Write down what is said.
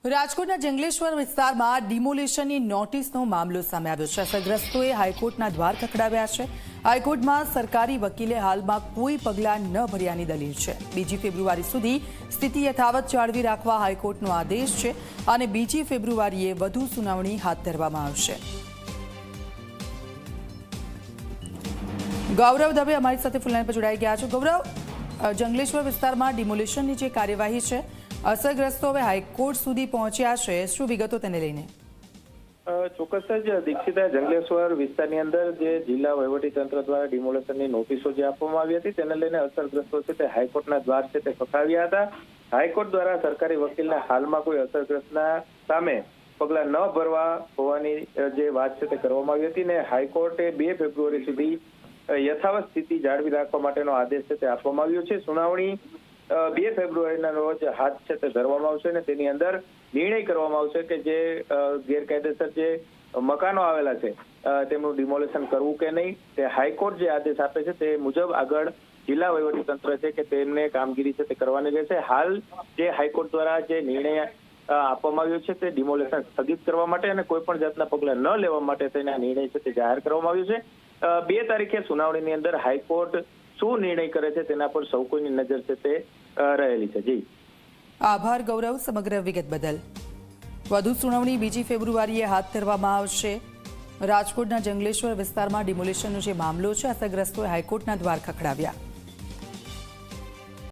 રાજકોટના જંગલેશ્વર વિસ્તારમાં ડિમોલિશનની નોટિસનો મામલો સામે આવ્યો છે। અસરગ્રસ્તોએ હાઈકોર્ટના દ્વાર ખખડાવ્યા છે। હાઈકોર્ટમાં સરકારી વકીલે હાલમાં કોઈ પગલાં ન ભર્યાની દલીલ છે। 2 ફેબ્રુઆરી સુધી સ્થિતિ યથાવત જાળવી રાખવા હાઈકોર્ટનો આદેશ છે અને 2 ફેબ્રુઆરીએ વધુ સુનાવણી હાથ ધરવામાં આવશે। ગૌરવ દવે અમારી સાથે ફૂલલાઈન પર જોડાઈ ગયા છે। ગૌરવ, જંગલેશ્વર વિસ્તારમાં ડિમોલિશનની જે કાર્યવાહી છે, અસરગ્રસ્તો હવે હાઈકોર્ટ સુધી પહોંચ્યા છે, શું વિગતો તેને લઈને? ચોક્કસ જ દીક્ષિતા, જંગલેશ્વર વિસ્તારની અંદર જે જિલ્લા વહીવટીતંત્ર દ્વારા ડિમોલેશનની નોટિસો જે આપવામાં આવી હતી તેને લઈને અસરગ્રસ્તો છે તે હાઈકોર્ટના દ્વાર છે તે ખખડાવ્યા હતા। હાઈકોર્ટ દ્વારા સરકારી વકીલને હાલમાં કોઈ અસરગ્રસ્તના સામે પગલાં ન ભરવા હોવાની જે વાત છે તે કરવામાં આવી હતી ને હાઈકોર્ટે 2 ફેબ્રુઆરી સુધી યથાવત સ્થિતિ જાળવી રાખવા માટેનો આદેશ છે તે આપવામાં આવ્યો છે। સુનાવણી 2 ફેબ્રુઆરીના રોજ હાથ છે તે ધરવામાં આવશે અને તેની અંદર નિર્ણય કરવામાં આવશે કે જે ગેરકાયદેસર જે મકાનો આવેલા છે તેમનું ડિમોલેશન કરવું કે નહીં। તે હાઈકોર્ટ જે આદેશ આપે છે તે મુજબ આગળ જિલ્લા વહીવટીતંત્ર છે કે તેમને કામગીરી છે તે કરવાની રહેશે। હાલ જે હાઈકોર્ટ દ્વારા જે નિર્ણય આપવામાં આવ્યો છે તે ડિમોલેશન સ્થગિત કરવા માટે અને કોઈ પણ જાતના પગલાં ન લેવા માટે તેના નિર્ણય છે તે જાહેર કરવામાં આવ્યો છે। 2 તારીખે સુનાવણીની અંદર હાઈકોર્ટ શું નિર્ણય કરે છે તેના પર સૌ કોઈની નજર છે તે રહેલી છે। જી આભાર ગૌરવ, સમગ્ર વિગત બદલ। વધુ સુનાવણી 2 ફેબ્રુઆરીએ હાથ ધરવામાં આવશે। રાજકોટના જંગલેશ્વર વિસ્તારમાં ડિમોલિશનનો જે મામલો છે, અસરગ્રસ્તોએ હાઈકોર્ટના દ્વાર ખખડાવ્યા।